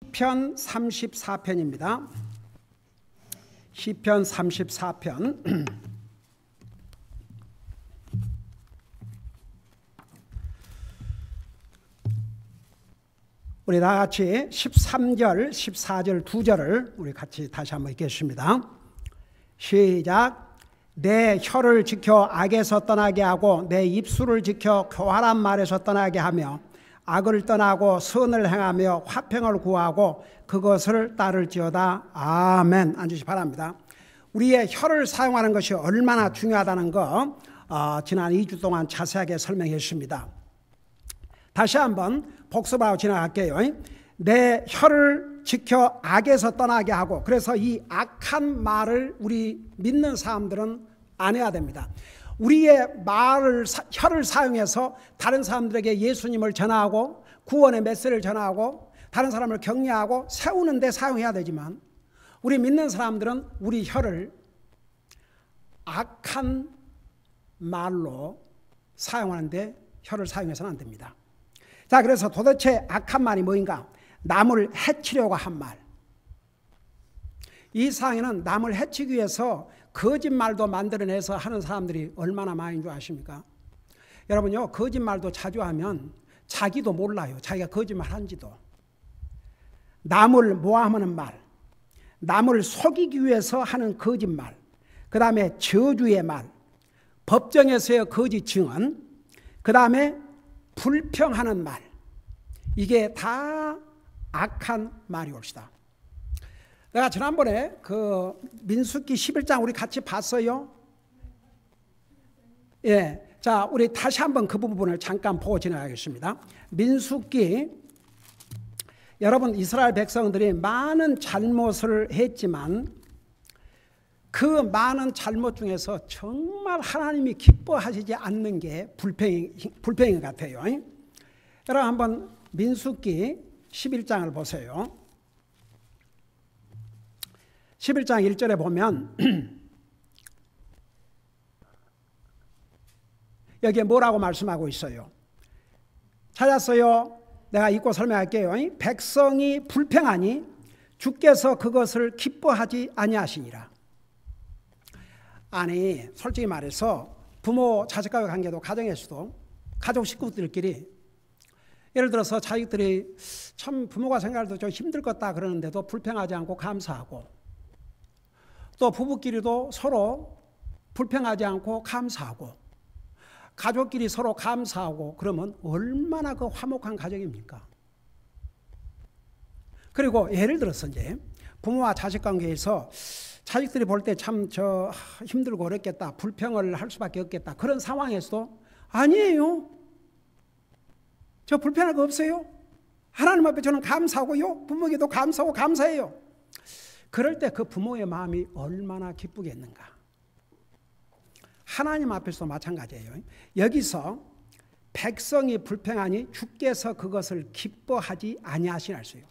시편 34편입니다. 시편 34편. 우리 다 같이 13절, 14절 두 절을 우리 같이 다시 한번 읽겠습니다. 시작. 내 혀를 지켜 악에서 떠나게 하고 내 입술을 지켜 교활한 말에서 떠나게 하며 악을 떠나고 선을 행하며 화평을 구하고 그것을 따를지어다. 아멘. 앉으시 바랍니다. 우리의 혀를 사용하는 것이 얼마나 중요하다는 거 지난 2주 동안 자세하게 설명했습니다. 다시 한번 복습하고 지나갈게요. 내 혀를 지켜 악에서 떠나게 하고, 그래서 이 악한 말을 우리 믿는 사람들은 안 해야 됩니다. 우리의 혀를 사용해서 다른 사람들에게 예수님을 전하고 구원의 메시지를 전하고 다른 사람을 격려하고 세우는 데 사용해야 되지만, 우리 믿는 사람들은 우리 혀를 악한 말로 사용하는데 혀를 사용해서는 안 됩니다. 자, 그래서 도대체 악한 말이 뭐인가? 남을 해치려고 한 말. 이 세상에는 남을 해치기 위해서 거짓말도 만들어내서 하는 사람들이 얼마나 많은 줄 아십니까? 여러분요, 거짓말도 자주 하면 자기도 몰라요. 자기가 거짓말 한지도. 남을 모함하는 말, 남을 속이기 위해서 하는 거짓말, 그 다음에 저주의 말, 법정에서의 거짓 증언, 그 다음에 불평하는 말, 이게 다 악한 말이 옵시다. 내가 지난번에 그 민수기 11장 우리 같이 봤어요. 예. 자, 우리 다시 한번 그 부분을 잠깐 보고 지나가겠습니다. 민수기, 여러분 이스라엘 백성들이 많은 잘못을 했지만 그 많은 잘못 중에서 정말 하나님이 기뻐하시지 않는 게 불평인 것 같아요. 여러분 한번 민수기 11장을 보세요. 11장 1절에 보면 여기에 뭐라고 말씀하고 있어요? 찾았어요? 내가 읽고 설명할게요. 백성이 불평하니 주께서 그것을 기뻐하지 아니하시니라. 아니, 솔직히 말해서 부모 자식과의 관계도 가정에서도 가족 식구들끼리, 예를 들어서 자식들이 참 부모가 생각해도 좀 힘들 것 같다 그러는데도 불평하지 않고 감사하고, 또 부부끼리도 서로 불평하지 않고 감사하고, 가족끼리 서로 감사하고, 그러면 얼마나 그 화목한 가정입니까? 그리고 예를 들어서 이제 부모와 자식 관계에서 자식들이 볼 때 참 저 힘들고 어렵겠다, 불평을 할 수밖에 없겠다, 그런 상황에서도 아니에요. 저 불평할 거 없어요. 하나님 앞에 저는 감사하고요, 부모에게도 감사하고 감사해요. 그럴 때 그 부모의 마음이 얼마나 기쁘겠는가. 하나님 앞에서도 마찬가지예요. 여기서 백성이 불평하니 주께서 그것을 기뻐하지 아니하시나요?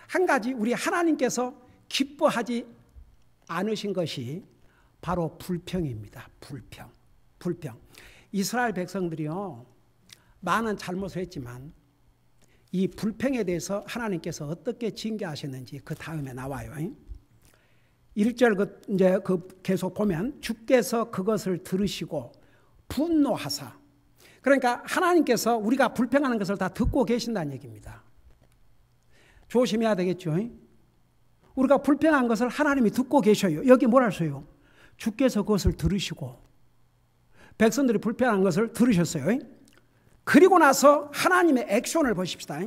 한 가지, 우리 하나님께서 기뻐하지 않으신 것이 바로 불평입니다. 불평. 이스라엘 백성들이요, 많은 잘못을 했지만 이 불평에 대해서 하나님께서 어떻게 징계하셨는지 그 다음에 나와요. 1절 이제 계속 보면 주께서 그것을 들으시고 분노하사. 그러니까 하나님께서 우리가 불평하는 것을 다 듣고 계신다는 얘기입니다. 조심해야 되겠죠. 우리가 불평한 것을 하나님이 듣고 계셔요. 여기 뭐라 했어요? 주께서 그것을 들으시고, 백성들이 불평한 것을 들으셨어요. 그리고 나서 하나님의 액션을 보십시다.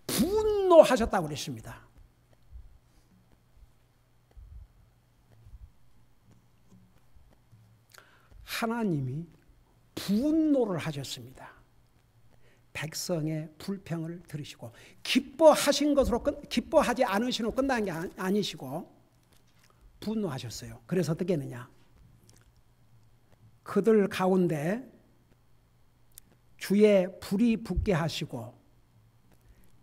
분노하셨다고 그랬습니다. 하나님이 분노를 하셨습니다. 백성의 불평을 들으시고, 기뻐하신 것으로 기뻐하지 않으시고 끝난 게 아니시고 분노하셨어요. 그래서 어떻게 했느냐? 그들 가운데 주의 불이 붙게 하시고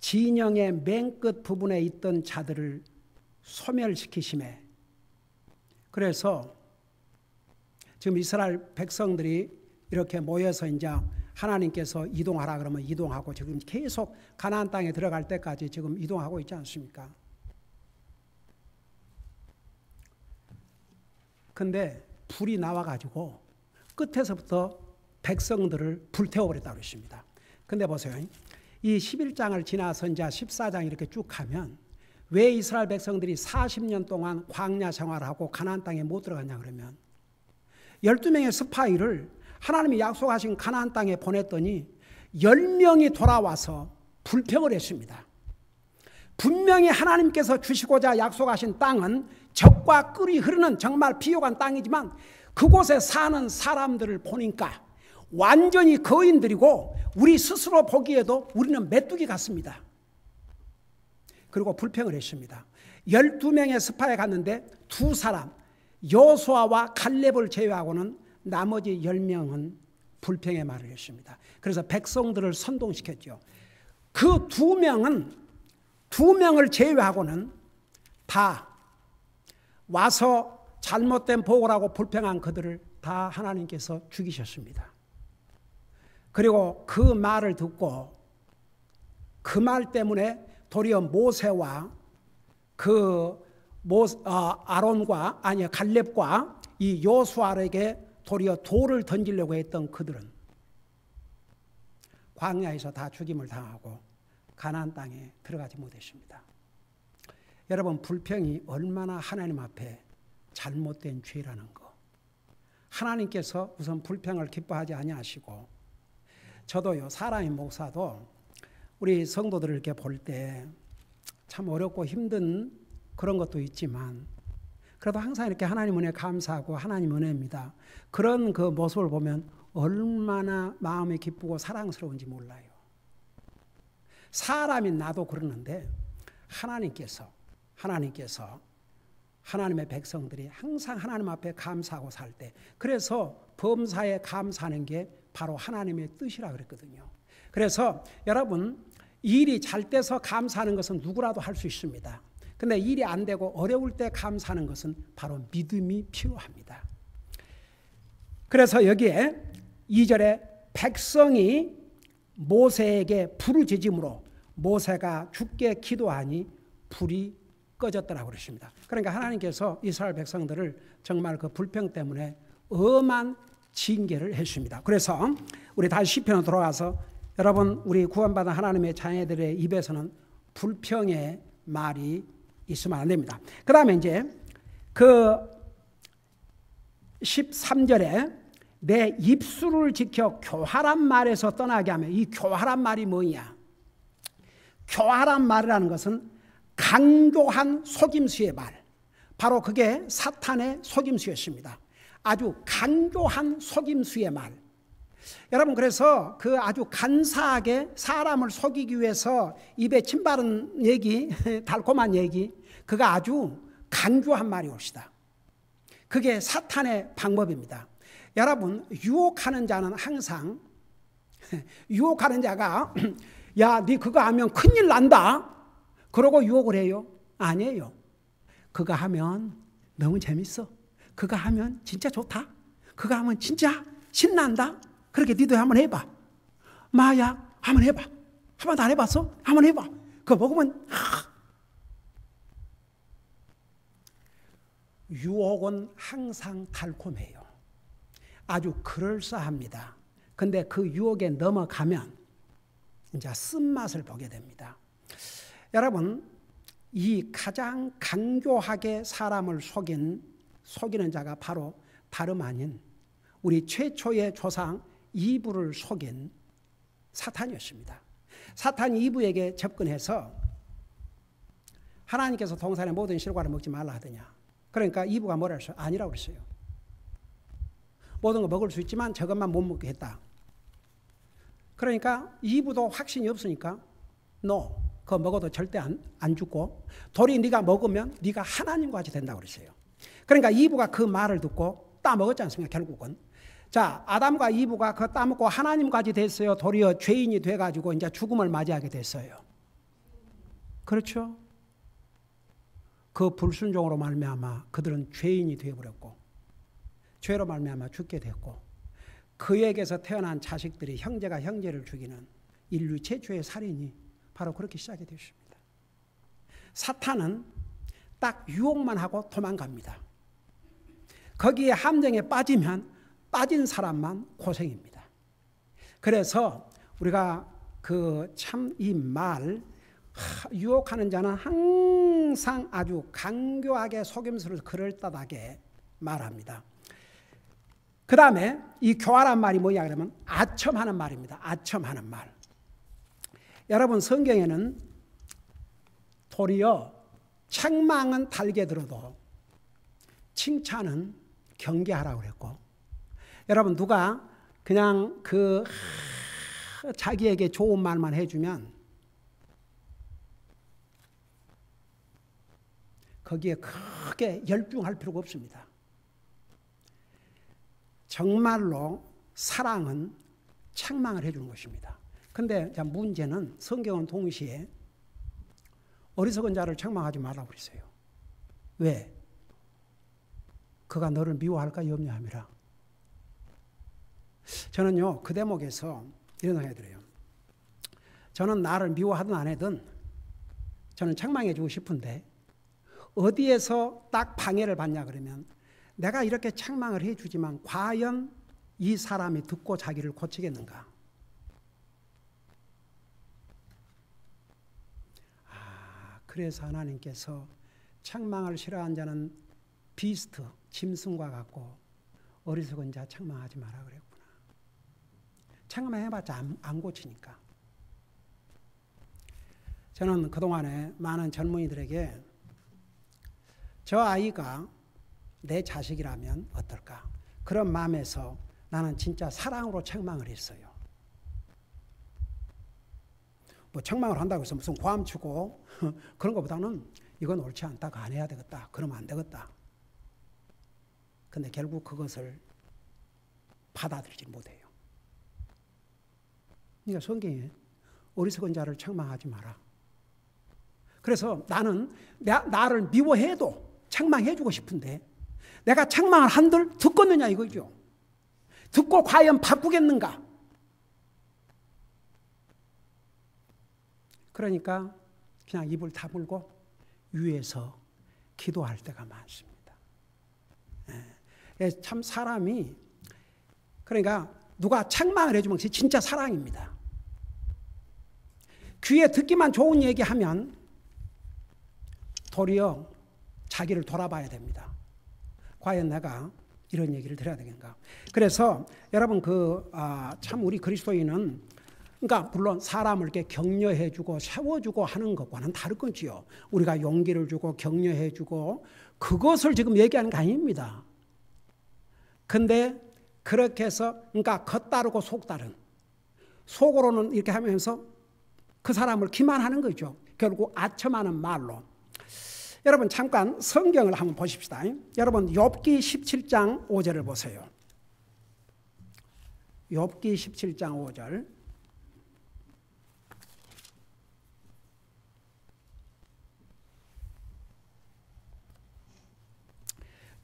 진영의 맨 끝 부분에 있던 자들을 소멸시키심에, 그래서 지금 이스라엘 백성들이 이렇게 모여서 이제 하나님께서 이동하라 그러면 이동하고 지금 계속 가나안 땅에 들어갈 때까지 지금 이동하고 있지 않습니까? 근데 불이 나와가지고 끝에서부터 백성들을 불태워버렸다고 그랬습니다. 근데 보세요. 이 11장을 지나서 이제 14장 이렇게 쭉 가면 왜 이스라엘 백성들이 40년 동안 광야 생활하고 가나안 땅에 못 들어갔냐 그러면 12명의 스파이를 하나님이 약속하신 가나안 땅에 보냈더니 10명이 돌아와서 불평을 했습니다. 분명히 하나님께서 주시고자 약속하신 땅은 적과 꿀이 흐르는 정말 비옥한 땅이지만 그곳에 사는 사람들을 보니까 완전히 거인들이고 우리 스스로 보기에도 우리는 메뚜기 같습니다. 그리고 불평을 했습니다. 12명의 스파에 갔는데 두 사람 여호수아와 칼렙을 제외하고는 나머지 10명은 불평의 말을 했습니다. 그래서 백성들을 선동시켰죠. 그 두 명을 제외하고는 다 와서 잘못된 보고라고 불평한 그들을 다 하나님께서 죽이셨습니다. 그리고 그 말을 듣고 그 말 때문에 도리어 모세와 아론과 갈렙과 이 여호수아에게 도리어 돌을 던지려고 했던 그들은 광야에서 다 죽임을 당하고 가나안 땅에 들어가지 못했습니다. 여러분, 불평이 얼마나 하나님 앞에 잘못된 죄라는 거. 하나님께서 우선 불평을 기뻐하지 아니하시고, 저도요, 사람의 목사도 우리 성도들을 이렇게 볼 때 참 어렵고 힘든 그런 것도 있지만 그래도 항상 이렇게 하나님 은혜 감사하고 하나님 은혜입니다. 그런 그 모습을 보면 얼마나 마음이 기쁘고 사랑스러운지 몰라요. 사람인 나도 그러는데 하나님께서 하나님의 백성들이 항상 하나님 앞에 감사하고 살 때, 그래서 범사에 감사하는 게 바로 하나님의 뜻이라 그랬거든요. 그래서 여러분, 일이 잘 돼서 감사하는 것은 누구라도 할 수 있습니다. 근데 일이 안 되고 어려울 때 감사하는 것은 바로 믿음이 필요합니다. 그래서 여기에 2절에 백성이 모세에게 부르짖음으로 모세가 주께 기도하니 불이 꺼졌더라고 그러십니다. 그러니까 하나님께서 이스라엘 백성들을 정말 그 불평 때문에 엄한 징계를 했습니다. 그래서 우리 다시 시편으로 돌아가서 여러분, 우리 구원받은 하나님의 자녀들의 입에서는 불평의 말이 있으면 안 됩니다. 그 다음에 이제 그 13절에 내 입술을 지켜 교활한 말에서 떠나게 하면, 이 교활한 말이 뭐냐? 교활한 말이라는 것은 강조한 속임수의 말, 바로 그게 사탄의 속임수였습니다. 아주 강조한 속임수의 말. 여러분, 그래서 그 아주 간사하게 사람을 속이기 위해서 입에 침 바른 얘기, 달콤한 얘기, 그가 아주 강조한 말이 옵시다. 그게 사탄의 방법입니다. 여러분, 유혹하는 자는 항상, 유혹하는 자가 야, 네 그거 하면 큰일 난다 그러고 유혹을 해요? 아니에요. 그거 하면 너무 재밌어. 그거 하면 진짜 좋다. 그거 하면 진짜 신난다. 그렇게 니도 한번 해봐. 마약 한번 해봐. 한 번도 안 해봤어? 한번 해봐. 그거 먹으면 유혹은 항상 달콤해요. 아주 그럴싸합니다. 근데 그 유혹에 넘어가면 이제 쓴맛을 보게 됩니다. 여러분, 이 가장 강조하게 사람을 속이는 자가 바로 다름 아닌 우리 최초의 조상 이브를 속인 사탄이었습니다. 사탄이 이브에게 접근해서 하나님께서 동산의 모든 실과를 먹지 말라 하더냐. 그러니까 이브가 뭐라 했어요? 아니라고 그랬어요. 모든 거 먹을 수 있지만 저것만 못 먹게 했다. 그러니까 이브도 확신이 없으니까 no, 그거 먹어도 절대 안 죽고 돌이 네가 먹으면 네가 하나님과 같이 된다고 그랬어요. 그러니까 이브가 그 말을 듣고 따먹었지 않습니까? 결국은. 자, 아담과 이브가 그거 따먹고 하나님까지 됐어요. 도리어 죄인이 돼가지고 이제 죽음을 맞이하게 됐어요. 그렇죠? 그 불순종으로 말미암아 그들은 죄인이 되어버렸고 죄로 말미암아 죽게 됐고, 그에게서 태어난 자식들이 형제가 형제를 죽이는 인류 최초의 살인이 바로 그렇게 시작이 되었습니다. 사탄은 딱 유혹만 하고 도망갑니다. 거기에 함정에 빠지면 빠진 사람만 고생입니다. 그래서 우리가 그 참 이 말 유혹하는 자는 항상 아주 강교하게 속임수를 그럴듯하게 말합니다. 그 다음에 이 교활한 말이 뭐냐 그러면 아첨하는 말입니다. 아첨하는 말. 여러분 성경에는 도리어 책망은 달게 들어도 칭찬은 경계하라고 그랬고, 여러분 누가 그냥 자기에게 좋은 말만 해주면 거기에 크게 열중할 필요가 없습니다. 정말로 사랑은 책망을 해주는 것입니다. 그런데 문제는 성경은 동시에 어리석은 자를 책망하지 말라고 그랬어요. 왜? 그가 너를 미워할까 염려함이라. 저는요 그 대목에서 이런 생각이 들어요. 저는 나를 미워하든 안 하든 저는 책망해 주고 싶은데 어디에서 딱 방해를 받냐 그러면 내가 이렇게 책망을 해주지만 과연 이 사람이 듣고 자기를 고치겠는가? 그래서 하나님께서 책망을 싫어하는 자는 비스트, 짐승과 같고 어리석은 자 책망하지 마라 그랬구나. 책망해봤자 안 고치니까. 저는 그동안에 많은 젊은이들에게 저 아이가 내 자식이라면 어떨까? 그런 마음에서 나는 진짜 사랑으로 책망을 했어요. 뭐 책망을 한다고 해서 무슨 고함치고 그런 것보다는 이건 옳지 않다, 안 해야 되겠다, 그러면 안 되겠다. 근데 결국 그것을 받아들이지 못해요. 그러니까 성경에 어리석은 자를 책망하지 마라. 그래서 나는 나를 미워해도 책망해주고 싶은데 내가 책망을 한들 듣겠느냐 이거죠. 듣고 과연 바꾸겠는가? 그러니까 그냥 입을 다물고 위에서 기도할 때가 많습니다. 참 사람이 그러니까 누가 책망을 해주면 그게 진짜 사랑입니다. 귀에 듣기만 좋은 얘기하면 도리어 자기를 돌아봐야 됩니다. 과연 내가 이런 얘기를 들어야 되겠는가? 그래서 여러분 참 우리 그리스도인은 그러니까 물론 사람을 이렇게 격려해주고 세워주고 하는 것과는 다를 거지요. 우리가 용기를 주고 격려해주고 그것을 지금 얘기하는 게 아닙니다. 근데 그렇게 해서 그러니까 겉다르고 속다른 속으로는 이렇게 하면서 그 사람을 기만하는 거죠. 결국 아첨하는 말로. 여러분 잠깐 성경을 한번 보십시다. 여러분 욥기 17장 5절을 보세요. 욥기 17장 5절.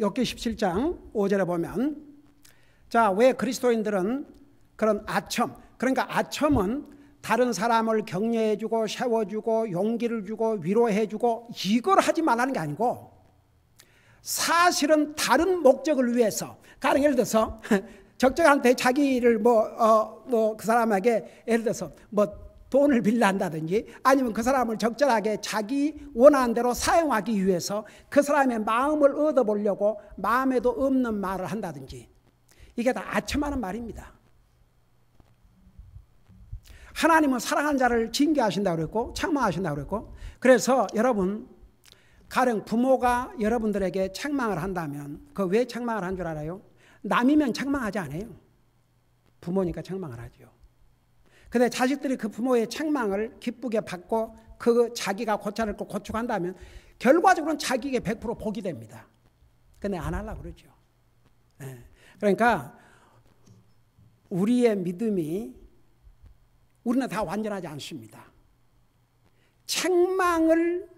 욥기 17장 5절에 보면 자, 왜 그리스도인들은 그런 아첨, 그러니까 아첨은 다른 사람을 격려해주고 세워주고 용기를 주고 위로해주고 이걸 하지 말라는 게 아니고 사실은 다른 목적을 위해서 가령 예를 들어서 적적한테 자기를 그 사람에게 예를 들어서 돈을 빌려한다든지 아니면 그 사람을 적절하게 자기 원하는 대로 사용하기 위해서 그 사람의 마음을 얻어보려고 마음에도 없는 말을 한다든지 이게 다 아첨하는 말입니다. 하나님은 사랑하는 자를 징계하신다고 그랬고 책망하신다고 그랬고 그래서 여러분 가령 부모가 여러분들에게 책망을 한다면 그 왜 책망을 한 줄 알아요? 남이면 책망하지 않아요. 부모니까 책망을 하죠. 근데 자식들이 그 부모의 책망을 기쁘게 받고 그 자기가 고쳐낼 거 고치고 한다면 결과적으로는 자기에게 100% 복이 됩니다. 근데 안 하려고 그러죠. 그러니까 우리의 믿음이 우리는 다 완전하지 않습니다. 책망을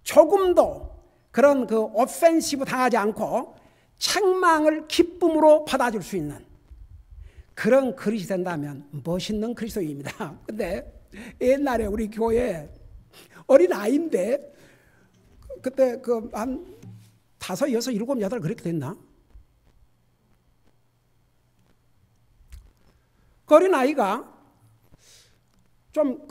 조금도 그런 오펜시브 당하지 않고 책망을 기쁨으로 받아줄 수 있는 그런 그릇이 된다면 멋있는 그리스도입니다. 근데 옛날에 우리 교회 어린 아이인데 그때 한 5, 6, 7, 8 그렇게 됐나? 그 어린 아이가 좀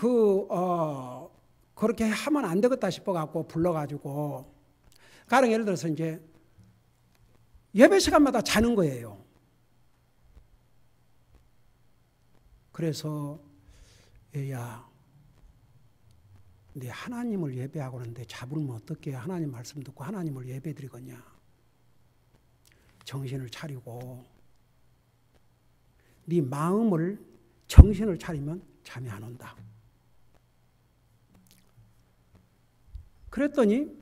그렇게 하면 안 되겠다 싶어갖고 불러가지고 가령 예를 들어서 이제 예배 시간마다 자는 거예요. 그래서 얘야, 네 하나님을 예배하고 있는데 잡으면 어떻게 하나님 말씀 듣고 하나님을 예배 드리겠냐. 정신을 차리고 네 마음을 정신을 차리면 잠이 안 온다. 그랬더니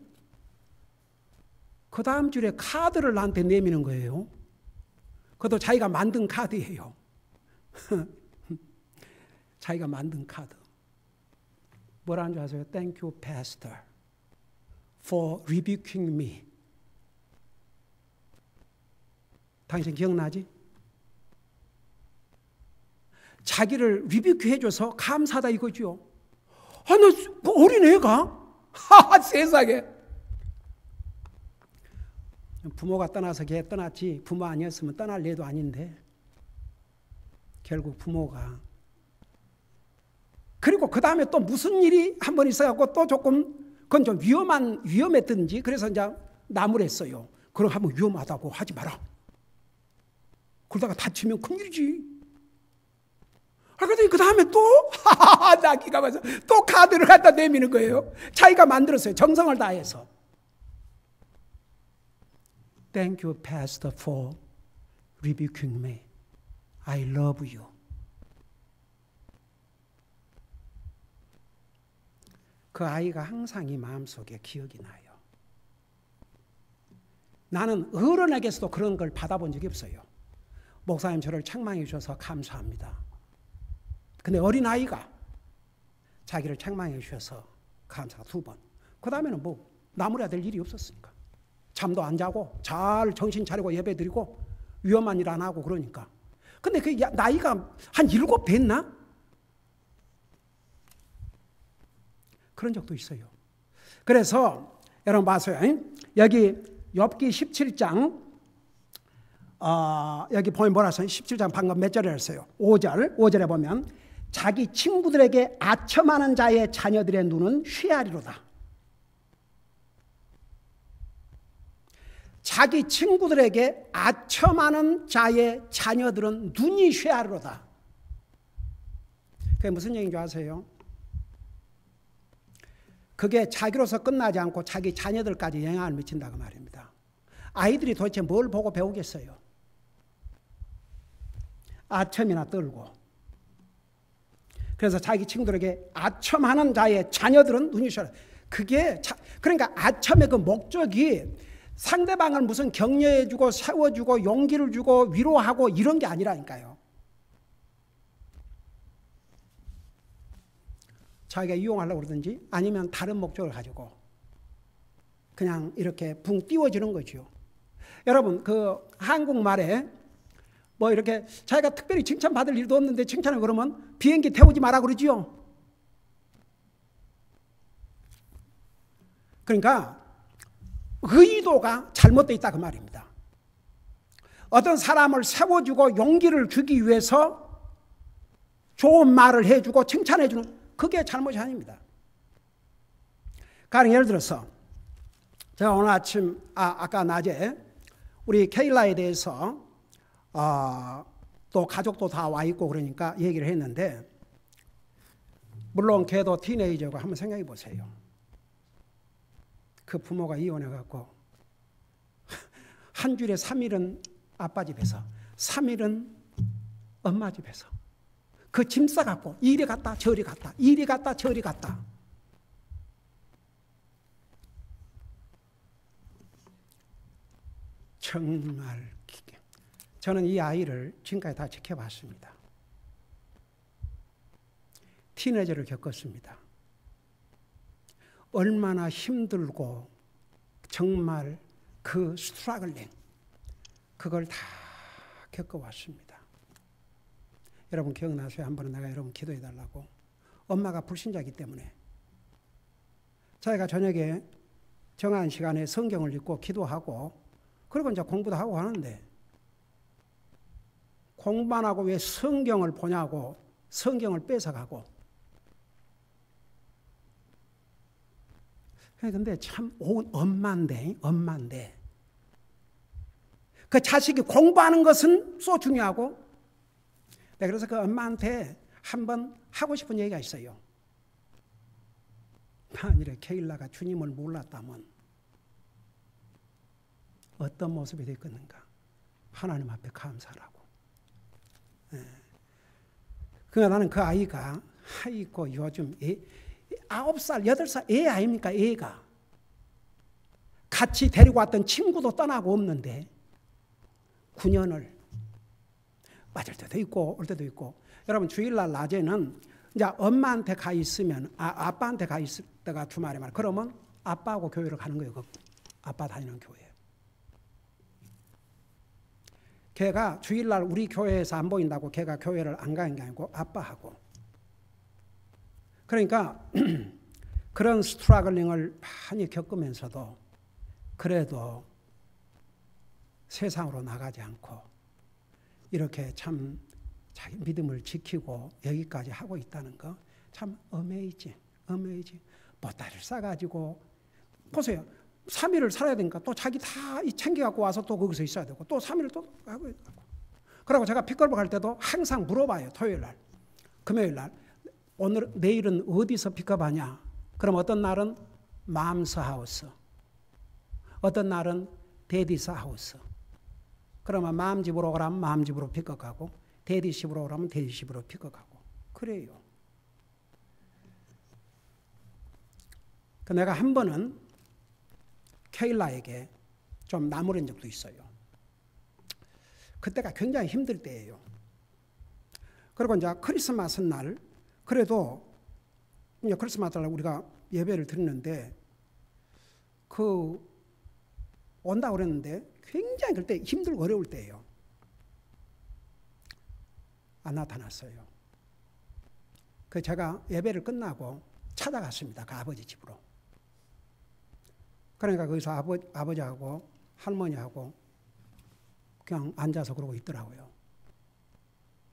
그 다음 주에 카드를 나한테 내미는 거예요. 그것도 자기가 만든 카드예요. 자기가 만든 카드. 뭐라는 줄 아세요? Thank you, Pastor, for rebuking me. 당신 기억나지? 자기를 리뷰큐 해줘서 감사하다 이거죠. 아, 나 어린애가? 하하, 세상에. 부모가 떠나서 걔 떠났지 부모 아니었으면 떠날 애도 아닌데 결국 부모가. 그리고 그 다음에 또 무슨 일이 한 번 있어갖고 또 조금 그건 좀 위험했든지 그래서 이제 나무랬어요. 그럼 한번 위험하다고 하지 마라. 그러다가 다치면 큰일이지. 그러더니 그 다음에 또 나 기가 막혀서 또 카드를 갖다 내미는 거예요. 자기가 만들었어요. 정성을 다해서. Thank you, Pastor, for rebuking me. I love you. 그 아이가 항상 이 마음속에 기억이 나요. 나는 어른에게서도 그런 걸 받아본 적이 없어요. 목사님 저를 책망해 주셔서 감사합니다. 근데 어린아이가 자기를 책망해 주셔서 감사가 2번. 그 다음에는 뭐 나무라야 될 일이 없었으니까. 잠도 안 자고 잘 정신 차리고 예배 드리고 위험한 일 안 하고 그러니까. 근데 그 나이가 한 7 됐나? 그런 적도 있어요. 그래서 여러분 봐서요. 여기 욥기 17장 여기 보면 뭐라 써요? 17장 방금 몇 절에 했어요? 5절에 보면 자기 친구들에게 아첨하는 자의 자녀들의 눈은 쇠하리로다. 자기 친구들에게 아첨하는 자의 자녀들은 눈이 쇠하리로다. 그게 무슨 얘기인 줄 아세요? 그게 자기로서 끝나지 않고 자기 자녀들까지 영향을 미친다고 말입니다. 아이들이 도대체 뭘 보고 배우겠어요? 아첨이나 떨고. 그래서 자기 친구들에게 아첨하는 자의 자녀들은 눈이 쇠하리로다. 그게 그러니까 아첨의 그 목적이 상대방을 무슨 격려해주고 세워주고 용기를 주고 위로하고 이런 게 아니라니까요. 자기가 이용하려고 그러든지 아니면 다른 목적을 가지고 그냥 이렇게 붕 띄워주는 거죠. 여러분 그 한국말에 뭐 이렇게 자기가 특별히 칭찬받을 일도 없는데 칭찬을 그러면 비행기 태우지 마라 그러지요. 그러니까 의도가 잘못되어 있다 그 말입니다. 어떤 사람을 세워주고 용기를 주기 위해서 좋은 말을 해주고 칭찬해주는 그게 잘못이 아닙니다. 가령 예를 들어서 제가 오늘 아침 아까 낮에 우리 케일라에 대해서 또 가족도 다 와 있고 그러니까 얘기를 했는데 물론 걔도 티네이저고 한번 생각해 보세요. 그 부모가 이혼해갖고 한 주일에 3일은 아빠 집에서 3일은 엄마 집에서 그 짐 싸갖고 이리 갔다 저리 갔다 이리 갔다 저리 갔다. 정말 저는 이 아이를 지금까지 다 지켜봤습니다. 티네이저를 겪었습니다. 얼마나 힘들고 정말 그 스트러글링 그걸 다 겪어왔습니다. 여러분 기억나세요? 한 번은 내가 여러분 기도해 달라고. 엄마가 불신자이기 때문에 자기가 저녁에 정한 시간에 성경을 읽고 기도하고 그리고 이제 공부도 하고 하는데 공부만 하고 왜 성경을 보냐고 성경을 뺏어가고. 근데 참 엄마인데 그 자식이 공부하는 것은 또 중요하고. 그래서 그 엄마한테 한번 하고 싶은 얘기가 있어요. 만일에 케일라가 주님을 몰랐다면 어떤 모습이 됐겠는가? 하나님 앞에 감사하라고. 그러니까 나는 그 아이가 아이고 요즘 9살, 8살 애 아닙니까? 애가 같이 데리고 왔던 친구도 떠나고 없는데 9년을 빠질 때도 있고 올 때도 있고. 여러분 주일날 낮에는 이제 엄마한테 가 있으면 아빠한테 가 있을 때가 주말에 말. 그러면 아빠하고 교회를 가는 거예요. 그 아빠 다니는 교회. 걔가 주일날 우리 교회에서 안 보인다고 걔가 교회를 안 가는 게 아니고 아빠하고. 그러니까 그런 스트러글링을 많이 겪으면서도 그래도 세상으로 나가지 않고 이렇게 참 자기 믿음을 지키고 여기까지 하고 있다는 거 참 어메이징. 보따리를 싸가지고 보세요. 3일을 살아야 되니까 또 자기 다 챙겨갖고 와서 또 거기서 있어야 되고 또 3일을 또 하고 있고. 그리고 제가 픽업을 갈 때도 항상 물어봐요. 토요일날, 금요일날 내일은 어디서 픽업하냐? 그럼 어떤 날은 맘스 하우스, 어떤 날은 데디스 하우스. 그러면 맘 집으로 오라면 맘 집으로 픽업하고 데디 집으로 오라면 데디 집으로 픽업하고 그래요. 내가 한 번은 케일라에게 좀 나무란 적도 있어요. 그때가 굉장히 힘들 때예요. 그리고 이제 크리스마스 날, 그래도 이제 크리스마스 날 우리가 예배를 드리는데 온다고 그랬는데 굉장히 그때 힘들고 어려울 때예요. 안 나타났어요. 제가 예배를 끝나고 찾아갔습니다. 그 아버지 집으로. 그러니까 거기서 아버지하고 할머니하고 그냥 앉아서 그러고 있더라고요.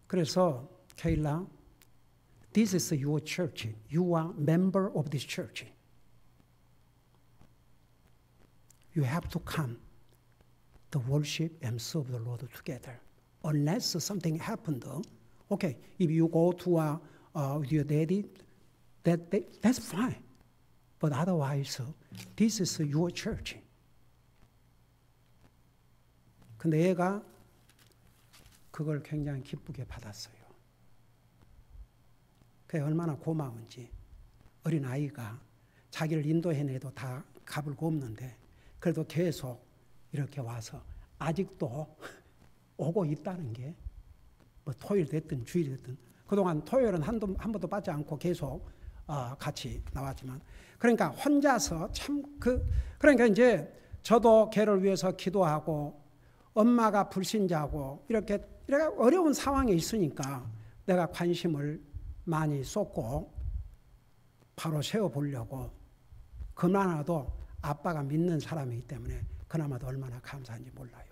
그래서 케일라, this is your church. You are member of this church. You have to come to worship and serve the Lord together. Unless something happened, okay, if you go to with your daddy, that's fine. But otherwise, this is your church. 근데 얘가 그걸 굉장히 기쁘게 받았어요. 그게 얼마나 고마운지. 어린아이가 자기를 인도해내도 다 가불고 없는데 그래도 계속 이렇게 와서 아직도 오고 있다는 게 뭐 토요일 됐든 주일 됐든 그동안 토요일은 한 번도 빠지 않고 계속 같이 나왔지만 그러니까 혼자서 참 그러니까 이제 저도 걔를 위해서 기도하고 엄마가 불신자고 이렇게 어려운 상황에 있으니까 내가 관심을 많이 쏟고 바로 세워보려고 그나마도 아빠가 믿는 사람이기 때문에 그나마도 얼마나 감사한지 몰라요.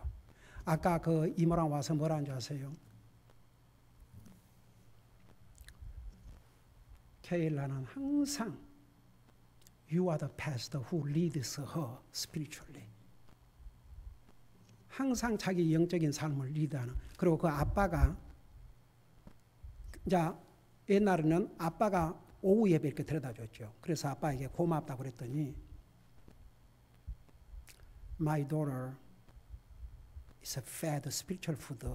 아까 그 이모랑 와서 뭐라는 줄 아세요? 케일라는 항상 You are the pastor who leads her spiritually. 항상 자기 영적인 삶을 리드하는. 그리고 그 아빠가 이제 옛날에는 아빠가 오후 예배 이렇게 데려다 줬죠. 그래서 아빠에게 고맙다고 그랬더니 My daughter is fed spiritual food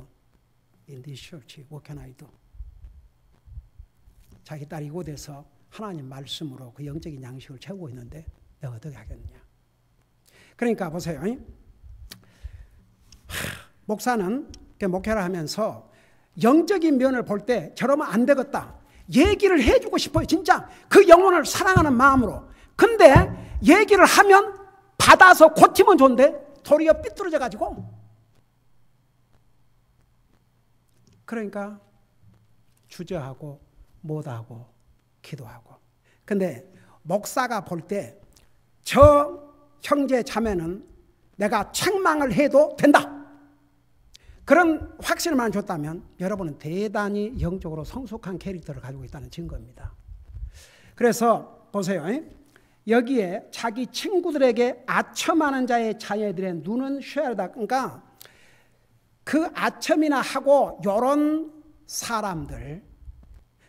in this church. What can I do? 자기 딸이 이곳에서 하나님 말씀으로 그 영적인 양식을 채우고 있는데 내가 어떻게 하겠느냐. 그러니까 보세요. 목사는 목회를 하면서 영적인 면을 볼 때 저러면 안 되겠다. 얘기를 해주고 싶어요. 진짜 그 영혼을 사랑하는 마음으로. 근데 얘기를 하면 받아서 고치면 좋은데 도리어 삐뚤어져 가지고. 그러니까 주저하고 못하고 기도하고. 근데 목사가 볼 때 저 형제 자매는 내가 책망을 해도 된다, 그런 확신만 줬다면 여러분은 대단히 영적으로 성숙한 캐릭터를 가지고 있다는 증거입니다. 그래서 보세요. 여기에 자기 친구들에게 아첨하는 자의 자녀들의 눈은 쉬어야 한다. 그러니까 그 아첨이나 하고 이런 사람들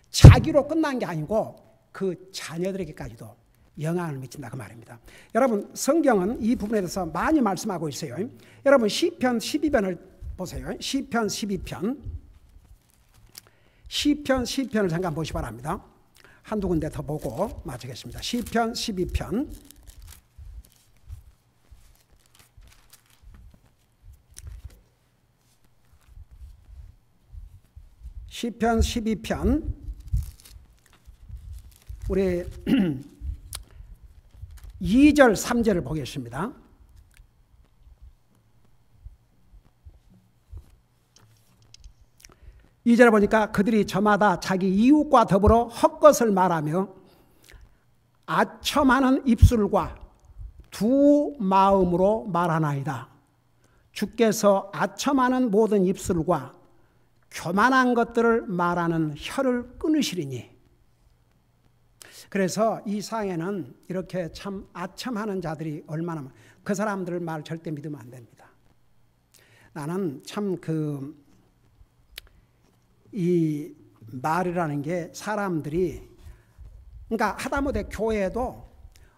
자기로 끝난 게 아니고 그 자녀들에게까지도 영향을 미친다 그 말입니다. 여러분 성경은 이 부분에 대해서 많이 말씀하고 있어요. 여러분 시편 12편을 보세요. 시편 12편. 시편 12편을 잠깐 보시기 바랍니다. 한두 군데 더 보고 마치겠습니다. 시편 12편. 시편 12편. 우리 2절 3절을 보겠습니다. 2절에 보니까 그들이 저마다 자기 이웃과 더불어 헛것을 말하며 아첨하는 입술과 두 마음으로 말하나이다. 주께서 아첨하는 모든 입술과 교만한 것들을 말하는 혀를 끊으시리니. 그래서 이 상에는 이렇게 참 아첨하는 자들이 얼마나 그 사람들 말 절대 믿으면 안 됩니다. 나는 참 이 말이라는 게 사람들이, 그러니까 하다못해 교회에도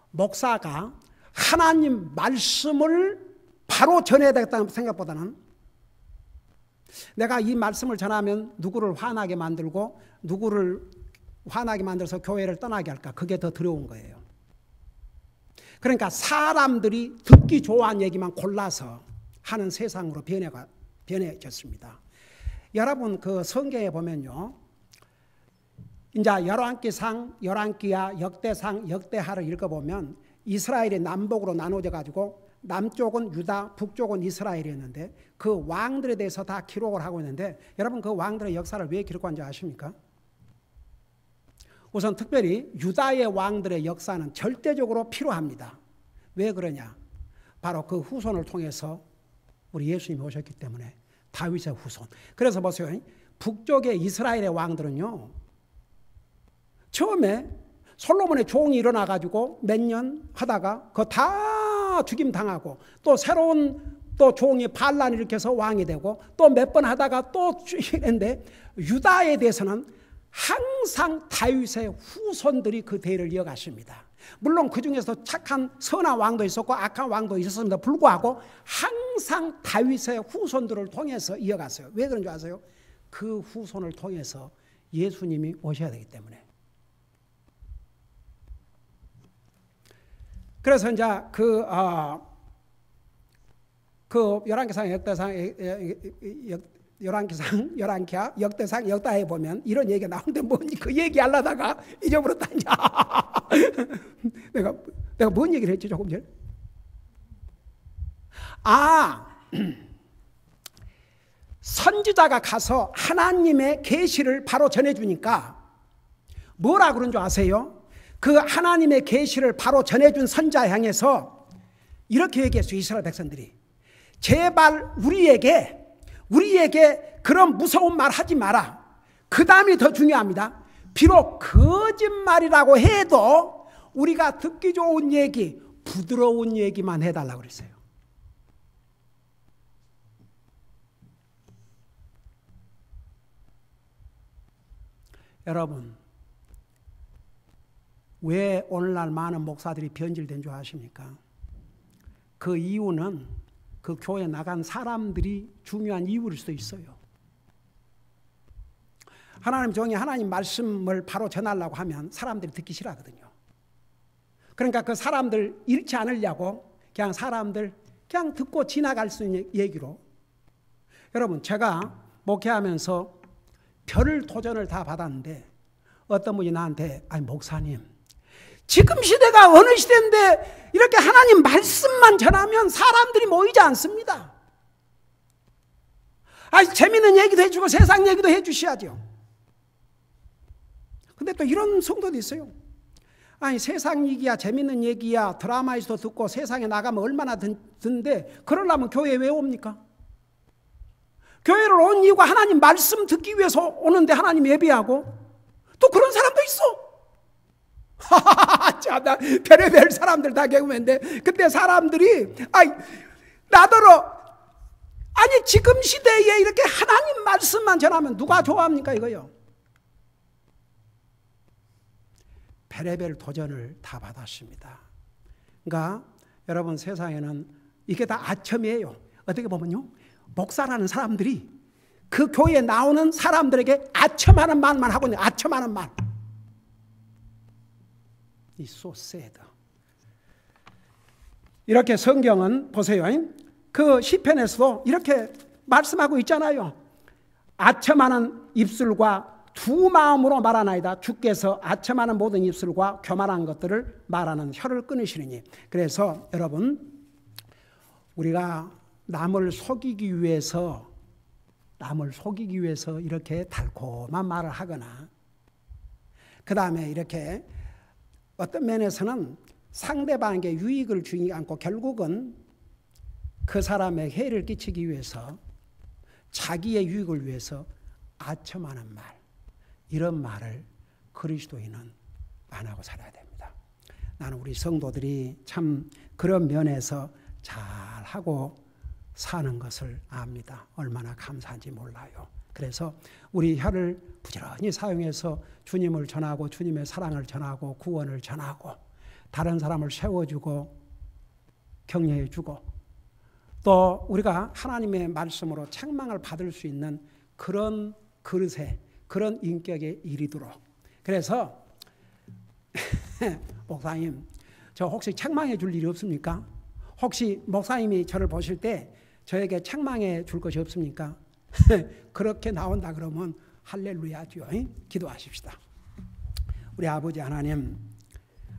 목사가 하나님 말씀을 바로 전해야 되겠다는 생각보다는 내가 이 말씀을 전하면 누구를 화나게 만들고 누구를 화나게 만들어서 교회를 떠나게 할까, 그게 더 두려운 거예요. 그러니까 사람들이 듣기 좋아하는 얘기만 골라서 하는 세상으로 변해졌습니다. 여러분 그 성경에 보면요, 이제 열왕기상, 열왕기하, 역대상, 역대하를 읽어보면 이스라엘이 남북으로 나눠져 가지고 남쪽은 유다, 북쪽은 이스라엘이었는데 그 왕들에 대해서 다 기록을 하고 있는데, 여러분 그 왕들의 역사를 왜 기록한지 아십니까? 우선 특별히 유다의 왕들의 역사는 절대적으로 필요합니다. 왜 그러냐? 바로 그 후손을 통해서 우리 예수님이 오셨기 때문에. 다윗의 후손. 그래서 보세요. 북쪽의 이스라엘의 왕들은요, 처음에 솔로몬의 종이 일어나가지고 몇 년 하다가 그거 다 죽임 당하고 또 새로운 또 종이 반란을 일으켜서 왕이 되고 또 몇 번 하다가 또 죽이는데, 유다에 대해서는 항상 다윗의 후손들이 그 대를 이어가십니다. 물론 그 중에서 착한 선한 왕도 있었고 악한 왕도 있었음에도 불구하고 항상 다윗의 후손들을 통해서 이어갔어요. 왜 그런 줄 아세요? 그 후손을 통해서 예수님이 오셔야 되기 때문에. 그래서 이제 열왕기상, 역대상, 열왕기상, 열왕기하, 역대상, 역대하에 보면 이런 얘기가 나오는데 뭔지 그 얘기 하려다가 잊어버렸다냐. 내가 뭔 얘기를 했지 조금 전에? 선지자가 가서 하나님의 계시를 바로 전해주니까 뭐라 그런 줄 아세요? 그 하나님의 계시를 바로 전해준 선지자 향해서 이렇게 얘기했어요. 이스라엘 백성들이 제발 우리에게 그런 무서운 말 하지 마라. 그 다음이 더 중요합니다. 비록 거짓말이라고 해도 우리가 듣기 좋은 얘기, 부드러운 얘기만 해달라고 그랬어요. 여러분, 왜 오늘날 많은 목사들이 변질된 줄 아십니까? 그 이유는 그 교회에 나간 사람들이 중요한 이유일 수도 있어요. 하나님 종이 하나님 말씀을 바로 전하려고 하면 사람들이 듣기 싫어하거든요. 그러니까 그 사람들 잃지 않으려고 그냥 사람들 그냥 듣고 지나갈 수 있는 얘기로. 여러분, 제가 목회하면서 별 도전을 다 받았는데 어떤 분이 나한테 아니 목사님, 지금 시대가 어느 시대인데 이렇게 하나님 말씀만 전하면 사람들이 모이지 않습니다. 재밌는 얘기도 해주고 세상 얘기도 해주셔야죠. 근데 또 이런 성도도 있어요. 아니 세상 얘기야 재밌는 얘기야 드라마에서도 듣고 세상에 나가면 얼마나 듣는데 그러려면 교회에 왜 옵니까? 교회를 온 이유가 하나님 말씀 듣기 위해서 오는데 하나님 예배하고 또 그런 사람도 있어. 참나 별의별 사람들 다 겪으면데 그때 사람들이 나더러 아니 지금 시대에 이렇게 하나님 말씀만 전하면 누가 좋아합니까 이거요. 별의별 도전을 다 받았습니다. 그러니까 여러분 세상에는 이게 다 아첨이에요. 어떻게 보면요. 목사라는 사람들이 그 교회에 나오는 사람들에게 아첨하는 말만 하고 있는 아첨하는 말. 이 so sad. 이렇게 성경은 보세요. 그 시편에서도 이렇게 말씀하고 있잖아요. 아첨하는 입술과 두 마음으로 말하나이다. 주께서 아첨하는 모든 입술과 교만한 것들을 말하는 혀를 끊으시느니. 그래서 여러분 우리가 남을 속이기 위해서 이렇게 달콤한 말을 하거나 그 다음에 이렇게 어떤 면에서는 상대방에게 유익을 주지 않고 결국은 그 사람의 해를 끼치기 위해서 자기의 유익을 위해서 아첨하는 말, 이런 말을 그리스도인은 안 하고 살아야 됩니다. 나는 우리 성도들이 참 그런 면에서 잘하고 사는 것을 압니다. 얼마나 감사한지 몰라요. 그래서 우리 혀를 부지런히 사용해서 주님을 전하고 주님의 사랑을 전하고 구원을 전하고 다른 사람을 세워주고 격려해주고 또 우리가 하나님의 말씀으로 책망을 받을 수 있는 그런 그릇에 그런 인격에 이르도록. 그래서 목사님 저 혹시 책망해 줄 일이 없습니까? 혹시 목사님이 저를 보실 때 저에게 책망해 줄 것이 없습니까? 그렇게 나온다 그러면 할렐루야죠. 기도하십시다. 우리 아버지 하나님,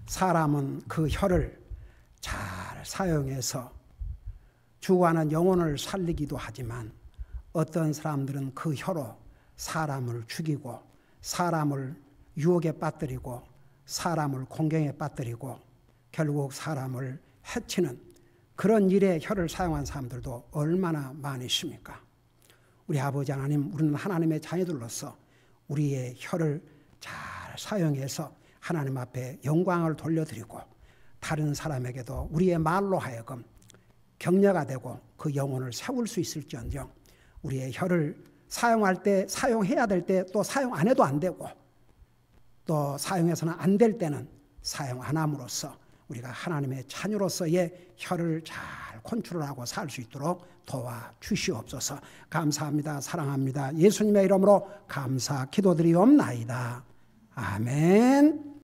사람은 그 혀를 잘 사용해서 죽어가는 영혼을 살리기도 하지만 어떤 사람들은 그 혀로 사람을 죽이고 사람을 유혹에 빠뜨리고 사람을 공경에 빠뜨리고 결국 사람을 해치는 그런 일에 혀를 사용한 사람들도 얼마나 많이 있습니까? 우리 아버지 하나님, 우리는 하나님의 자녀들로서 우리의 혀를 잘 사용해서 하나님 앞에 영광을 돌려드리고 다른 사람에게도 우리의 말로 하여금 격려가 되고 그 영혼을 세울 수 있을지언정 우리의 혀를 사용할 때 사용해야 될 때 또 사용 안 해도 안 되고 또 사용해서는 안 될 때는 사용 안 함으로써 우리가 하나님의 자녀로서의 혀를 잘 컨트롤하고 살 수 있도록 도와주시옵소서. 감사합니다. 사랑합니다. 예수님의 이름으로 감사 기도드리옵나이다. 아멘.